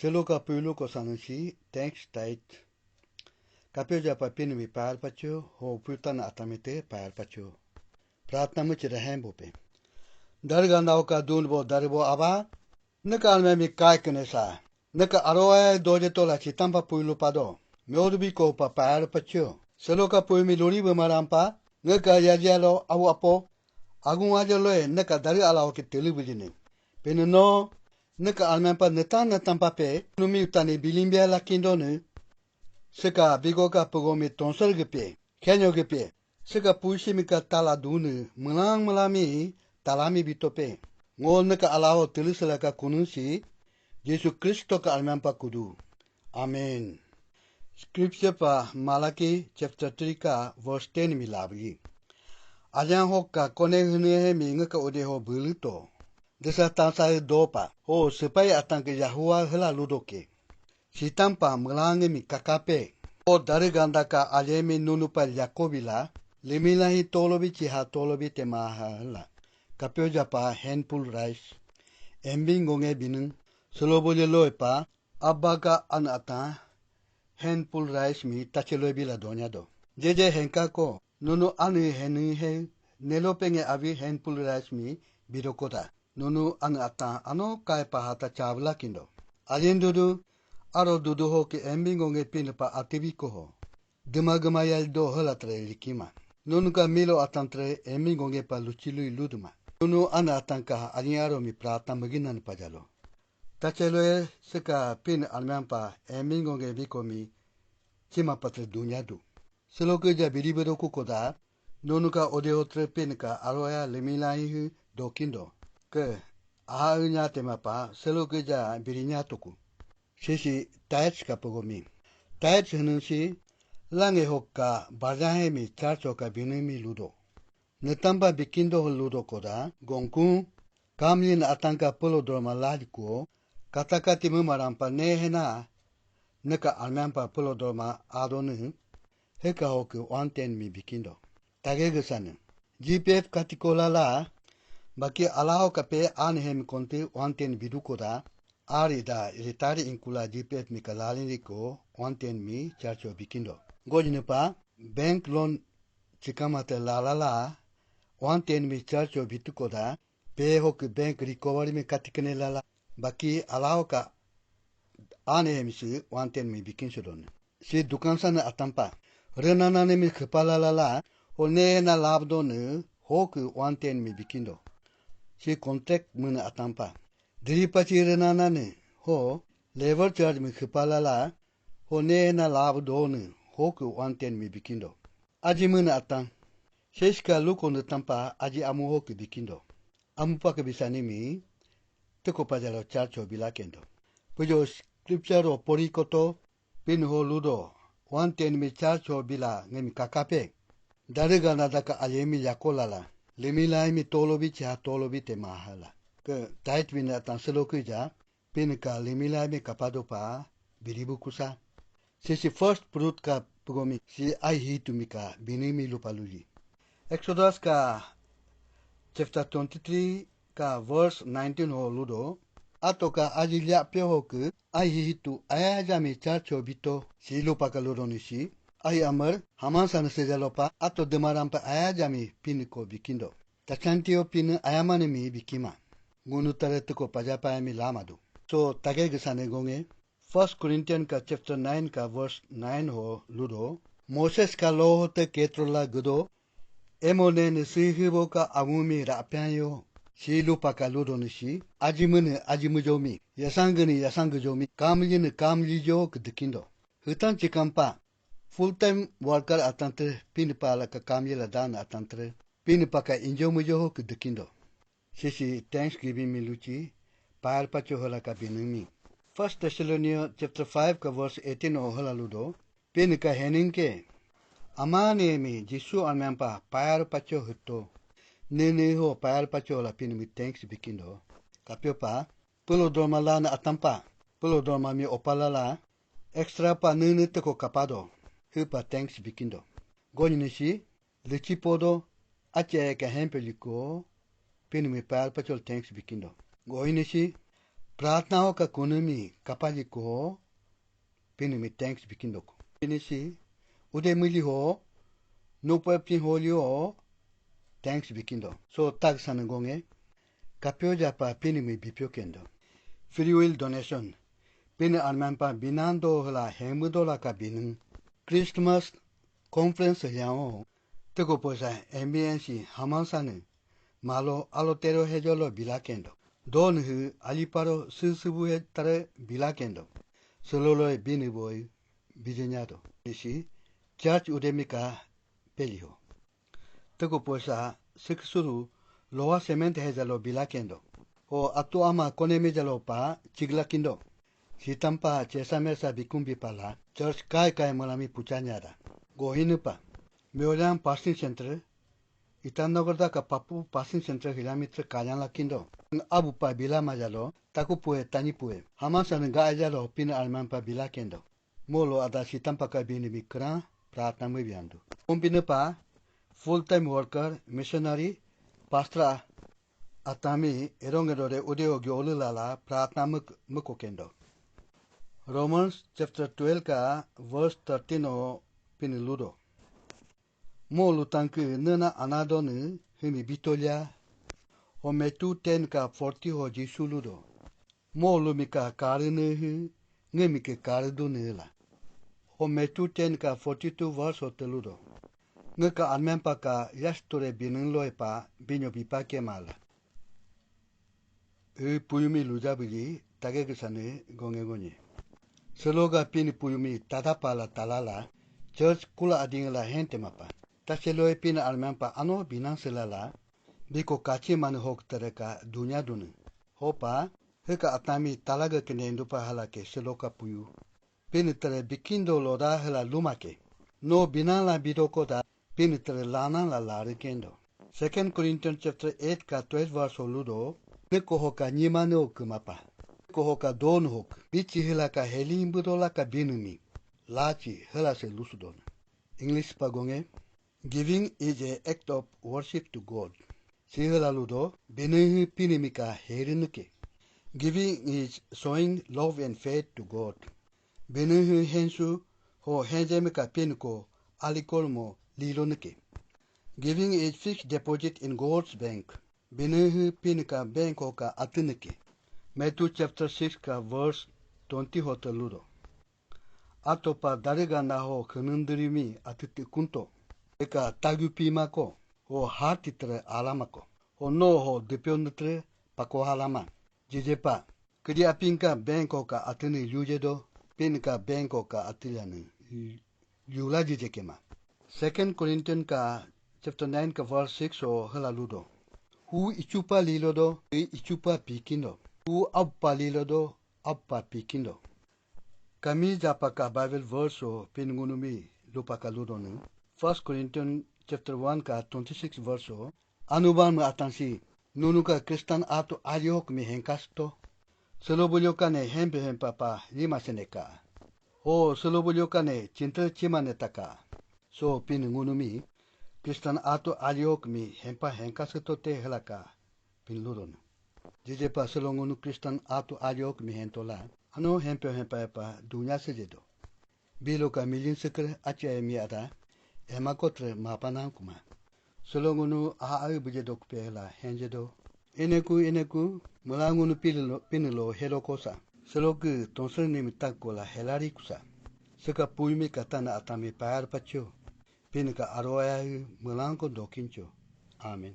Selo ka pulu ko sanusi, thanks tait. Kapio japa pinu mi paal pacho, ho putana atamite paal pacho. Pratna much rehem bope. Darganda ka dunbo darbo aba, nika alme mi kai kinesa. Nika aroa doje tola chitampa pulu pado. Myodubi ko pa paal pacho. Selo ka pulu mi lori bumarampa, nika yajalo awu apo. Agung aja loe nika dari ala ki televizini. Pinu no, nika almempa netan pape, numi utani bilimbia la kindonu. Seka bigo ka pogomi tonsol gepe, kenyo gepe. Seka pushimi ka tala dunu, melang melami, talami bitope. Ngol nika alaho tulisala ka kunusi, Yesus Kristo ka almempa kudu. Amen. Scripture pa Malaki chapter 3 ka verse 10 milabli. Ajan hokka kone hune mi ngaka ode ho buluto. Desa tansa dopa. Ho sepai atang ke Yahua hela ludoke. Sitampa melangi mi kakape. O dari ganda ka alemi nunupa Yakobila. Limilahi tolobi chiha tolobi te maha hela. Kapio japa handful rice. Embing gonge binung. Solobolye loepa. Abaga anata. Handful rice mi tacheloebila donya do. Jeje henka ko. Nunu anu henu he. Nelopenge avi handful rice mi birokota. Nunu anu ata ano kai pahata chavla kindo. Alien dudu. Aro dudu ho ke embingo nge pinapa atibiko ho. Gema gema yal do holatre likima. Nunu ka milo atantre embingo nge pa luchilui luduma. Nunu ana atanka alien mi prata maginan pajalo. Tacheloe seka pin almampa embingo nge bikomi chima patre dunyadu. Seloke ja biribedo kukoda. Nunu ka odeotre pin ka aroya lemilahi do kindo. Ke aha nya temapa seloke ja birinya toku. Sisi taets ka pogomi. Taets hinusi lange hokka bajahe mi charcho ka binumi ludo. Netamba bikindo ho ludo koda gongkun kamlin atanka polo drama ladiko katakati mumarampa nehena neka almampa polo drama adonu heka hoku wanten mi bikindo. Tagegesane. GPF katikola la baki alaho kape anhem konti wanten bidukoda. Ari da ritari inkula GPF mi kalalini ko wanten mi charcho bikindo. Gojnepa bank loan chikamate la wanten mi charcho bituko da pe hok bank recovery mi katikene lala baki alao ka ane mi wanten mi bikin sudon. Si dukan sana atampa renana ne mi kepala lala hone na labdo ne hok wanten mi bikindo. Si contract muna atampa. Diripachi renana ne ho labor charge mi kepala la ho ne na lab do ne hoku wanten mi bikindo. Aji muna atang. Sheshka luko ne tampa aji amu hoku bikindo. Amu pake bisani mi teko pajalo charcho bilakendo. Pujo scripture o porikoto pin ho ludo wanten mi charcho bila ngemi kakape. Dariga nadaka alemi yakolala. Lemilai mi tolobi cha tolobi te mahala. Ke tait wina atan selokuja pin ka lemilai mi kapadopa biribu kusa. Sisi first prut ka pugomi si ai hitumika binimi lupaluli. Exodus ka chapter 23 ka verse 19 ho ludo ato ka ajilya pyohoku ai hitu ayajami charcho bito si lupaka ludo nishi ai amar hamansan sejalopa ato demarampa ayajami piniko bikindo. Tachantio pin ayamanemi bikima. Gunutare tuko pajapayami lamadu. So tagegesane gonge. 1 Corinthians ka chapter 9 ka verse 9 ho ludo. Moses ka loho te ketrola gudo. Emone ne sihibo ka amumi rapyanyo. Si lupa ka ludo nishi. Ajimune ajimujomi. Yasangani yasangujomi. Kamli kamlijo kudikindo. Hutan chikampa. Full time worker atante pinipala ka kamila dana atante. Pinipaka injomujo kudikindo. Sisi Thanksgiving miluchi. Paal pacho hola ka binumi. 1 Thessalonians chapter 5 ka verse 18 o halaludo pin ka heninke amane mi jisu amampa payar pacho hutto nene ho payar pacho la pin mi thanks bikindo kapiopa pulo dorma lana atampa pulo dorma mi opalala extra pa nene teko kapado hupa thanks bikindo gonyinishi lichipodo ache ka hempeliko pin mi payar pacho thanks bikindo goinishi प्रार्थनाओं का कुनमी कपाली को पिन में टैंक्स बिकिंदो को पिनिसी उदे मिली हो नुपपिन होलियो टैंक्स बिकिंदो सो तग सनगोंगे kapyo japa pini mi bipyo kendo. Free will donation. Pini armanpa binando hla hemudo la ka binung. Christmas conference yao. Tego posa MBNC hamansane. Malo alotero hejolo bila kendo. Don hu aliparo susubu tare bila kendo. Sololo e bini boy bijenyado. Isi church udemika peliho. Tego posa siksuru loa cement hejalo bila kendo. O atu ama konemi jalo pa chigla kindo. Sitampa chesamesa bikumbi pala church kai malami puchanyada. Gohinu pa. Myolam passing center. Itanagorda ka papu passing center kilometer kayan la kindo. Abu pa bila majalo taku pue tani pue. Hamasan ga jalo pin alman pa bila kendo. Molo ada sitampa ka bini mikra pratna mubiandu. Umpinu pa full time worker missionary Pastra atami erongedore udeo gyolulala pratna muko kendo. Romans chapter 12 ka verse 13 o piniludo. Mo lutanku nuna anadonu himi bitolia o metu 10 ka 40 ho jisuludo. Mo lumika karinu ngimike karidunila. O metu 10 ka 42 verse o teludo. Ngaka anmempa ka yastore binunloi pa binyo bipa ke mala. Puyumi lujabili tagegisane gonge. Seloga pini puyumi tadapala talala church kula adingla hente mapa. Taseloi pini anmempa ano binan selala biko kachi manu hok tereka dunia dunu. Hopa heka atami talaga kene indupa halake seloka puyu. Pini tere bikindo loda hala lumake. No binan la bidoko da Pinitre lana la lari kendo. 2 Corinthians chapter 8 ka 12 verse ludo. Neko hoka nyimane oku mapa. Neko hoka don hok. Bichi hila ka helimbudo la ka binumi. Lachi hila se lusudon. English pagonge. Giving is an act of worship to God. Si hila ludo. Binuhi pinimika herinuke. Giving is showing love and faith to God. Binuhi hensu ho henjemika pinko alikolmo Lilonuke. Giving is fixed deposit in God's bank. Binuhu pinika bank hoka atunuke. Matthew chapter 6 ka verse 20 hotaludo. Atopa dariga naho kunundurimi atutu kunto. Eka tagupima ko. Ho hartitre alamako. Ho no ho dipionutre pako halama. Jijepa. Kria pinka bank hoka atuni yujedo. Pinika bank hoka atilianu. Yula jijekema. 2 Corinthians ka chapter 9 ka verse 6 o halaludo. Hu ichupa lilodo, ichupa pikindo. Hu abpa lilodo, abpa pikindo. Kami japa ka Bible verse o pingunumi lupa ka ludo nu. 1 Corinthians chapter 1 ka 26 verse o. Anuban mo atansi, nunuka Kristan ato aliok mi henkasto. Selobulyo ka ne hempe pa lima seneka. O selobulyo ka ne cinta cimanetaka. So pinungunumi Kristan ato aliok mi hempa henkaseto te helaka pinludon. Jijepa selongunu Kristan ato aliok mi hentola. Ano hempa dunya sejedo. Biloka milin sekre acha mi ada emakotre mapanang kuma. Selongunu aai bujedok pela henjedo. Eneku mulangunu pinulo helokosa. Selogu tonsen nimitakola helarikusa. Seka puimi katana atami payar pacho. Pinika aroya mulanko dokincho. Amen.